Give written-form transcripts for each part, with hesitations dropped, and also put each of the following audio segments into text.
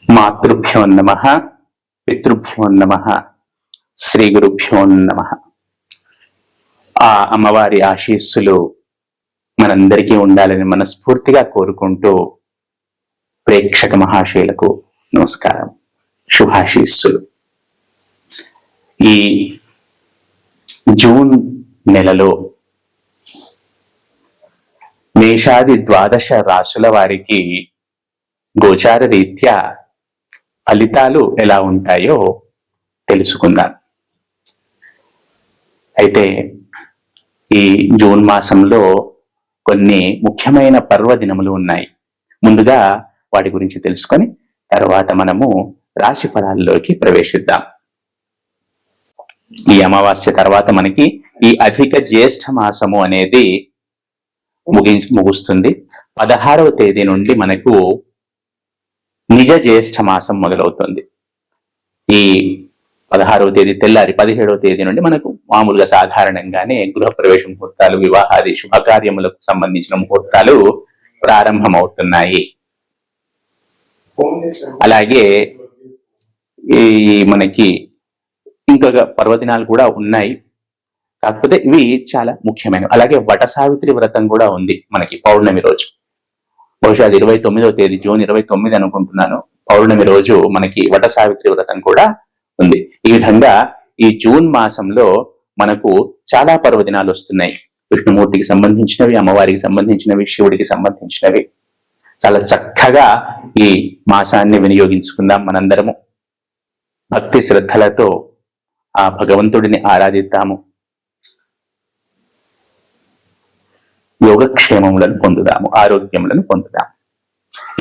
మాతృభ్యో నమః, పితృభ్యో నమః, శ్రీ గురుభ్యో నమః. ఆ అమ్మవారి ఆశీస్సులు మనందరికీ ఉండాలని మనస్ఫూర్తిగా కోరుకుంటూ ప్రేక్షక మహాశయులకు నమస్కారం, శుభాశీస్సులు. ఈ జూన్ నెలలో మేషాది 12 రాశుల వారికి గోచార రీత్యా ఫలితాలు ఎలా ఉంటాయో తెలుసుకుందాం. అయితే ఈ జూన్ మాసంలో కొన్ని ముఖ్యమైన పర్వదినములు ఉన్నాయి. ముందుగా వాటి గురించి తెలుసుకొని తర్వాత మనము రాశి ఫలాల్లోకి ప్రవేశిద్దాం. ఈ అమావాస్య తర్వాత మనకి ఈ అధిక జ్యేష్ఠ మాసము అనేది ముగుస్తుంది. 16వ తేదీ నుండి మనకు నిజ జ్యేష్ఠ మాసం మొదలవుతుంది. ఈ 16వ తేదీ తెల్లారి 17వ తేదీ నుండి మనకు మామూలుగా సాధారణంగానే గృహప్రవేశ ముహూర్తాలు, వివాహాది శుభకార్యములకు సంబంధించిన ముహూర్తాలు ప్రారంభమవుతున్నాయి. అలాగే ఈ మనకి ఇంకొక పర్వదినాలు కూడా ఉన్నాయి, కాకపోతే ఇవి చాలా ముఖ్యమైనవి. అలాగే వట సావిత్రి వ్రతం కూడా ఉంది మనకి పౌర్ణమి రోజు. బహుశా అది 29వ తేదీ, జూన్ 29 అనుకుంటున్నాను. పౌర్ణమి రోజు మనకి వట సావిత్రి వ్రతం కూడా ఉంది. ఈ విధంగా ఈ జూన్ మాసంలో మనకు చాలా పర్వదినాలు వస్తున్నాయి. విష్ణుమూర్తికి సంబంధించినవి, అమ్మవారికి సంబంధించినవి, శివుడికి సంబంధించినవి. చాలా చక్కగా ఈ మాసాన్ని వినియోగించుకుందాం. మనందరము భక్తి శ్రద్ధలతో ఆ భగవంతుడిని ఆరాధిద్దాము, యోగక్షేమములను పొందుదాము, ఆరోగ్యములను పొందుదాము.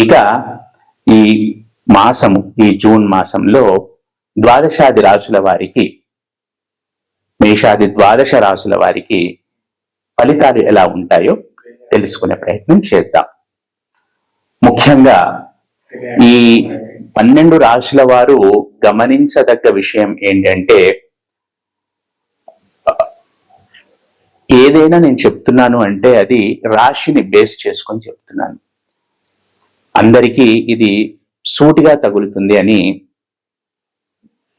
ఇక ఈ మాసము, ఈ జూన్ మాసంలో ద్వాదశాది రాశుల వారికి, మేషాది 12 రాశుల వారికి ఫలితాలు ఎలా ఉంటాయో తెలుసుకునే ప్రయత్నం చేద్దాం. ముఖ్యంగా ఈ 12 రాశుల వారు గమనించదగ్గ విషయం ఏంటంటే, ఏదైనా నేను చెప్తున్నాను అంటే అది రాశిని బేస్ చేసుకొని చెప్తున్నాను. అందరికీ ఇది సూటిగా తగులుతుంది అని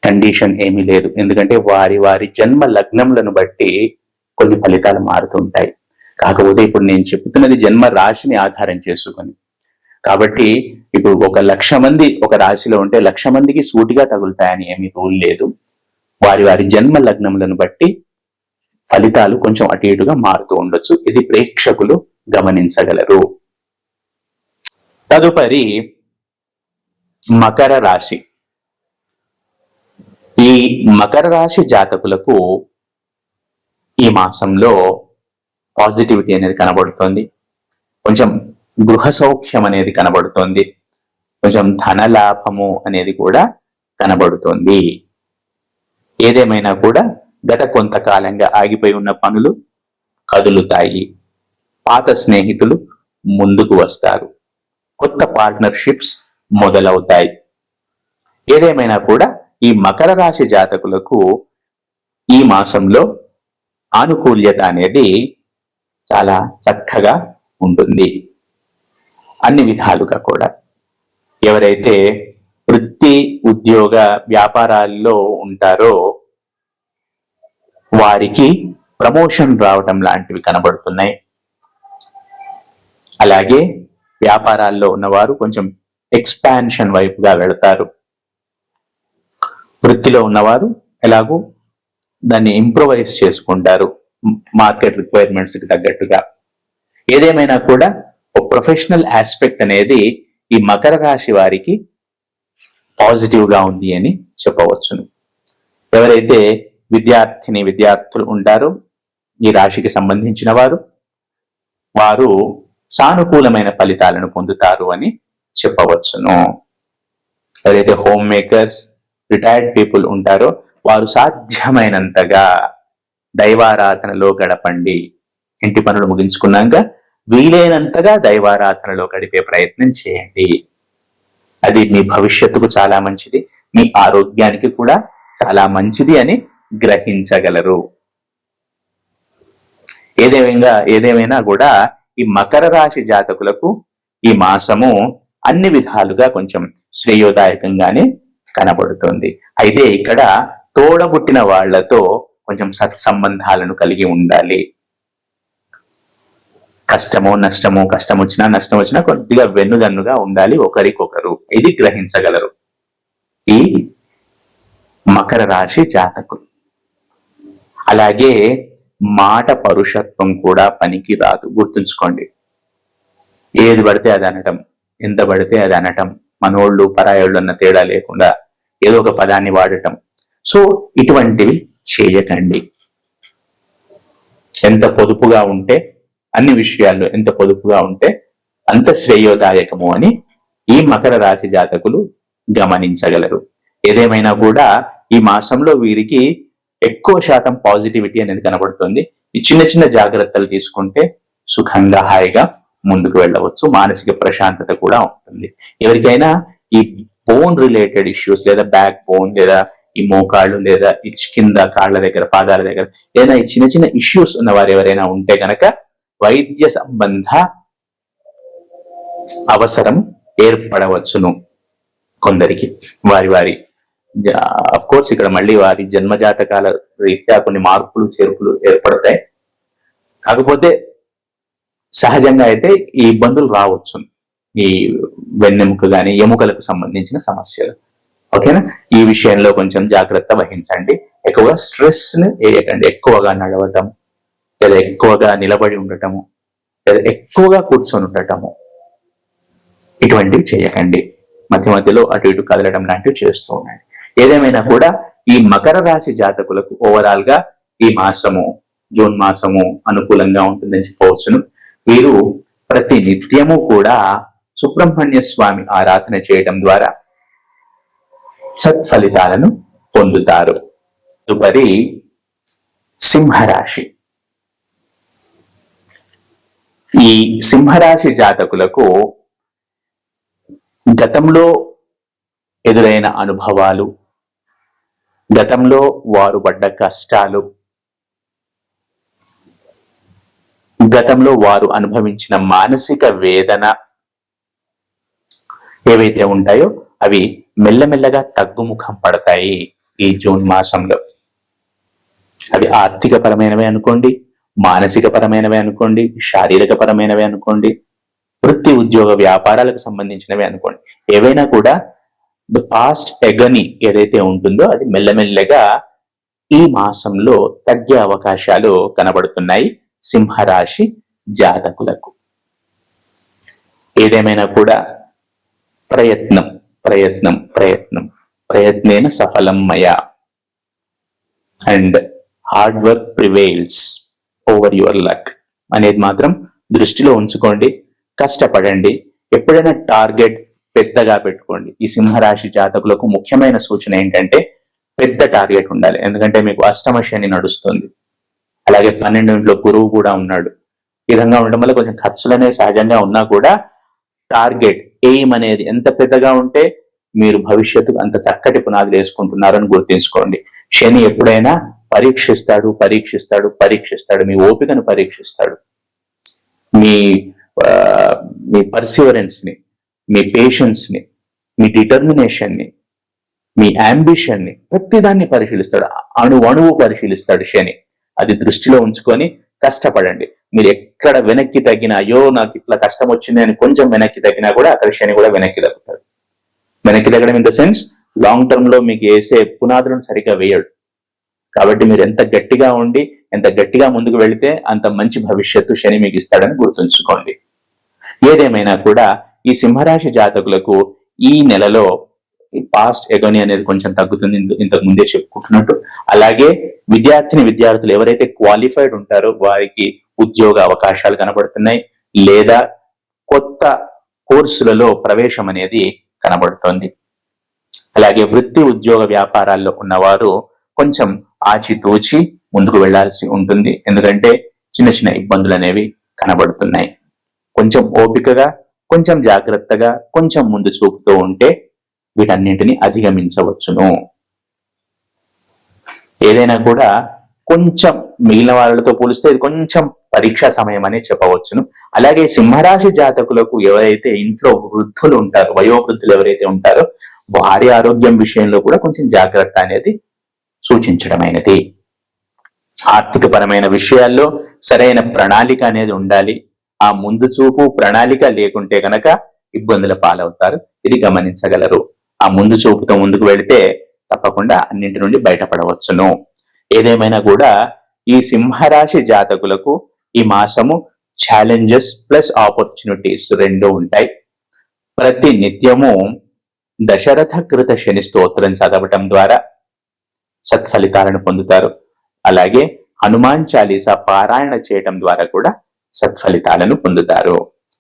కండిషన్ ఏమీ లేదు. ఎందుకంటే వారి వారి జన్మ లగ్నములను బట్టి కొన్ని ఫలితాలు మారుతుంటాయి. కాకపోతే ఇప్పుడు నేను చెప్తున్నది జన్మ రాశిని ఆధారం చేసుకొని, కాబట్టి ఇప్పుడు 1,00,000 మంది ఒక రాశిలో ఉంటే 1,00,000 మందికి సూటిగా తగులుతాయని ఏమీ రూల్ లేదు. వారి వారి జన్మ లగ్నములను బట్టి ఫలితాలు కొంచెం అటు ఇటుగా మారుతూ ఉండొచ్చు. ఇది ప్రేక్షకులు గమనించగలరు. తదుపరి మకర రాశి. ఈ మకర రాశి జాతకులకు ఈ మాసంలో పాజిటివిటీ అనేది కనబడుతోంది. కొంచెం గృహ సౌఖ్యం అనేది కనబడుతోంది. కొంచెం ధనలాభము అనేది కూడా కనబడుతోంది. ఏదేమైనా కూడా గత కొంతకాలంగా ఆగిపోయి ఉన్న పనులు కదులుతాయి. పాత స్నేహితులు ముందుకు వస్తారు. కొత్త పార్ట్నర్షిప్స్ మొదలవుతాయి. ఏదేమైనా కూడా ఈ మకర రాశి జాతకులకు ఈ మాసంలో ఆనుకూల్యత అనేది చాలా చక్కగా ఉంటుంది, అన్ని విధాలుగా కూడా. ఎవరైతే వృత్తి, ఉద్యోగ, వ్యాపారాల్లో ఉంటారో వారికి ప్రమోషన్ రావటం లాంటివి కనబడుతున్నాయి. అలాగే వ్యాపారాల్లో ఉన్నవారు కొంచెం ఎక్స్పాన్షన్ వైపుగా వెళతారు. వృత్తిలో ఉన్నవారు ఎలాగూ దాన్ని ఇంప్రూవైజ్ చేసుకుంటారు మార్కెట్ రిక్వైర్మెంట్స్ కి తగ్గట్టుగా. ఏదేమైనా కూడా ఒక ప్రొఫెషనల్ ఆస్పెక్ట్ అనేది ఈ మకర రాశి వారికి పాజిటివ్ గా ఉంది అని చెప్పవచ్చును. ఎవరైతే విద్యార్థులు ఉంటారో ఈ రాశికి సంబంధించిన వారు సానుకూలమైన ఫలితాలను పొందుతారు అని చెప్పవచ్చును. ఎవరైతే హోమ్ మేకర్స్, రిటైర్డ్ పీపుల్ ఉంటారో వారు సాధ్యమైనంతగా దైవారాధనలో గడపండి. ఇంటి పనులు ముగించుకున్నాక వీలైనంతగా దైవారాధనలో గడిపే ప్రయత్నం చేయండి. అది మీ భవిష్యత్తుకు చాలా మంచిది, మీ ఆరోగ్యానికి కూడా చాలా మంచిది అని గ్రహించగలరు. ఏదేమైనా కూడా ఈ మకర రాశి జాతకులకు ఈ మాసము అన్ని విధాలుగా కొంచెం శ్రేయోదాయకంగానే కనబడుతుంది. అయితే ఇక్కడ తోడబుట్టిన వాళ్లతో కొంచెం సత్సంబంధాలను కలిగి ఉండాలి. కష్టమో నష్టమో, కష్టం వచ్చినా నష్టం వచ్చినా కొద్దిగా వెన్నుదన్నుగా ఉండాలి ఒకరికొకరు. ఇది గ్రహించగలరు ఈ మకర రాశి జాతకులు. అలాగే మాట పరుషత్వం కూడా పనికి రాదు, గుర్తుంచుకోండి. ఏది పడితే అది అనటం, ఎంత పడితే అది అనటం, మనోళ్ళు పరాయోళ్ళు అన్న తేడా లేకుండా ఏదో ఒక పదాన్ని వాడటం. సో ఇటువంటివి చేయకండి. ఎంత పొదుపుగా ఉంటే, అన్ని విషయాల్లో ఎంత పొదుపుగా ఉంటే అంత శ్రేయోదాయకము అని ఈ మకర రాశి జాతకులు గమనించగలరు. ఏదేమైనా కూడా ఈ మాసంలో వీరికి ఎక్కువ శాతం పాజిటివిటీ అనేది కనబడుతుంది. ఈ చిన్న చిన్న జాగ్రత్తలు తీసుకుంటే సుఖంగా హాయిగా ముందుకు వెళ్ళవచ్చు. మానసిక ప్రశాంతత కూడా ఉంటుంది. ఎవరికైనా ఈ బోన్ రిలేటెడ్ ఇష్యూస్, లేదా బ్యాక్ బోన్, లేదా ఈ మోకాళ్ళు, లేదా ఈ కింద కాళ్ళ దగ్గర, పాదాల దగ్గర ఏదైనా ఈ చిన్న చిన్న ఇష్యూస్ ఉన్న వారు ఎవరైనా ఉంటే కనుక వైద్య సంబంధ అవసరం ఏర్పడవచ్చును కొందరికి. వారి అఫ్ కోర్స్ ఇక్కడ మళ్ళీ వారి జన్మజాతకాల రీత్యా కొన్ని మార్పులు చేర్పులు ఏర్పడతాయి. కాకపోతే సహజంగా అయితే ఈ ఇబ్బందులు రావచ్చు, ఈ వెన్నెముక గాని ఎముకలకు సంబంధించిన సమస్యలు. ఓకేనా? ఈ విషయంలో కొంచెం జాగ్రత్త వహించండి. ఎక్కువగా స్ట్రెస్ ని వేయకండి. ఎక్కువగా నడవటం, లేదా ఎక్కువగా నిలబడి ఉండటము, లేదా ఎక్కువగా కూర్చొని ఉండటము, ఇటువంటివి చేయకండి. మధ్య మధ్యలో అటు ఇటు కదలడం లాంటివి చేస్తూ ఉండండి. ఏదేమైనా కూడా ఈ మకర రాశి జాతకులకు ఓవరాల్ గా ఈ మాసము, జూన్ మాసము అనుకూలంగా ఉంటుందని చెప్పవచ్చును. వీరు ప్రతి నిత్యము కూడా సుబ్రహ్మణ్య స్వామి ఆరాధన చేయడం ద్వారా సత్ఫలితాలను పొందుతారు. తదుపరి సింహరాశి. ఈ సింహరాశి జాతకులకు గతంలో ఎదురైన అనుభవాలు, గతంలో వారు పడ్డ కష్టాలు, గతంలో వారు అనుభవించిన మానసిక వేదన ఏవైతే ఉంటాయో అవి మెల్లమెల్లగా తగ్గుముఖం పడతాయి ఈ జూన్ మాసంలో. అవి ఆర్థిక పరమైనవే అనుకోండి, మానసిక పరమైనవే అనుకోండి, శారీరక పరమైనవే అనుకోండి, వృత్తి ఉద్యోగ వ్యాపారాలకు సంబంధించినవి అనుకోండి. ఏవైనా కూడా ద పాస్ట్ ఎగని ఏదైతే ఉంటుందో అది మెల్లమెల్లగా ఈ మాసంలో తగ్గే అవకాశాలు కనబడుతున్నాయి సింహరాశి జాతకులకు. ఏదేమైనా కూడా ప్రయత్నం ప్రయత్నం ప్రయత్నం ప్రయత్నేన సఫలం మయా and hard work prevails over your luck అనేది మాత్రం దృష్టిలో ఉంచుకోండి. కష్టపడండి. ఎప్పుడైనా టార్గెట్ పెద్దగా పెట్టుకోండి. ఈ సింహరాశి జాతకులకు ముఖ్యమైన సూచన ఏంటంటే పెద్ద టార్గెట్ ఉండాలి. ఎందుకంటే మీకు అష్టమ శని నడుస్తుంది, అలాగే 12 గురువు కూడా ఉన్నాడు. ఈ విధంగా ఉండడం వల్ల కొంచెం ఖర్చులు అనేవి సహజంగా ఉన్నా కూడా టార్గెట్ ఎయిమ్ అనేది ఎంత పెద్దగా ఉంటే మీరు భవిష్యత్తుకు అంత చక్కటి పునాదులు వేసుకుంటున్నారని గుర్తుంచుకోండి. శని ఎప్పుడైనా పరీక్షిస్తాడు పరీక్షిస్తాడు పరీక్షిస్తాడు. మీ ఓపికను పరీక్షిస్తాడు, మీ పర్సివరెన్స్ ని, మీ పేషెన్స్ ని, మీ డిటర్మినేషన్ ని, మీ అంబిషన్ ని, ప్రతిదాన్ని పరిశీలిస్తాడు. అణువు పరిశీలిస్తాడు శని. అది దృష్టిలో ఉంచుకొని కష్టపడండి. మీరు ఎక్కడ వెనక్కి తగ్గినా, అయ్యో నాకు ఇట్లా కష్టం వచ్చింది అని కొంచెం వెనక్కి తగ్గినా కూడా అక్కడ శని కూడా వెనక్కి తగ్గుతాడు. వెనక్కి తగ్గడం in the sense long term లో మీకు వేసే పునాదులను సరిగ్గా వేయడు. కాబట్టి మీరు ఎంత గట్టిగా ఉండి, ఎంత గట్టిగా ముందుకు వెళితే అంత మంచి భవిష్యత్తు శని మీకు ఇస్తాడని గుర్తుంచుకోండి. ఏదేమైనా కూడా ఈ సింహరాశి జాతకులకు ఈ నెలలో పాస్ట్ ఎగోని అనేది కొంచెం తగ్గుతుంది, ఇంతకు ముందే చెప్పుకుంటున్నట్టు. అలాగే విద్యార్థులు ఎవరైతే క్వాలిఫైడ్ ఉంటారో వారికి ఉద్యోగ అవకాశాలు కనబడుతున్నాయి, లేదా కొత్త కోర్సులలో ప్రవేశం అనేది కనబడుతోంది. అలాగే వృత్తి ఉద్యోగ వ్యాపారాల్లో ఉన్నవారు కొంచెం ఆచితూచి ముందుకు వెళ్లాల్సి ఉంటుంది. ఎందుకంటే చిన్న చిన్న ఇబ్బందులు అనేవి కనబడుతున్నాయి. కొంచెం ఓపికగా, కొంచెం జాగ్రత్తగా, కొంచెం ముందు చూపుతూ ఉంటే వీటన్నింటినీ అధిగమించవచ్చును. ఏదైనా కూడా కొంచెం మిగిలిన వాళ్ళతో పోలిస్తే ఇది కొంచెం పరీక్షా సమయం అనే చెప్పవచ్చును. అలాగే సింహరాశి జాతకులకు ఎవరైతే ఇంట్లో వృద్ధులు ఉంటారో, వయోవృద్ధులు ఎవరైతే ఉంటారో వారి ఆరోగ్యం విషయంలో కూడా కొంచెం జాగ్రత్త అనేది సూచించడమైనది. ఆర్థిక పరమైన విషయాల్లో సరైన ప్రణాళిక అనేది ఉండాలి. ఆ ముందు చూపు ప్రణాళిక లేకుంటే గనక ఇబ్బందుల పాలవుతారు. ఇది గమనించగలరు. ఆ ముందు చూపుతో ముందుకు వెళితే తప్పకుండా అన్నింటి నుండి బయటపడవచ్చును. ఏదేమైనా కూడా ఈ సింహరాశి జాతకులకు ఈ మాసము ఛాలెంజెస్ ప్లస్ ఆపర్చునిటీస్ రెండు ఉంటాయి. ప్రతి నిత్యము దశరథ కృత శని స్తోత్రం చదవటం ద్వారా సత్ఫలితాలను పొందుతారు. అలాగే హనుమాన్ చాలీసా పారాయణ చేయటం ద్వారా కూడా సత్ఫలితాలను పొందుతారు.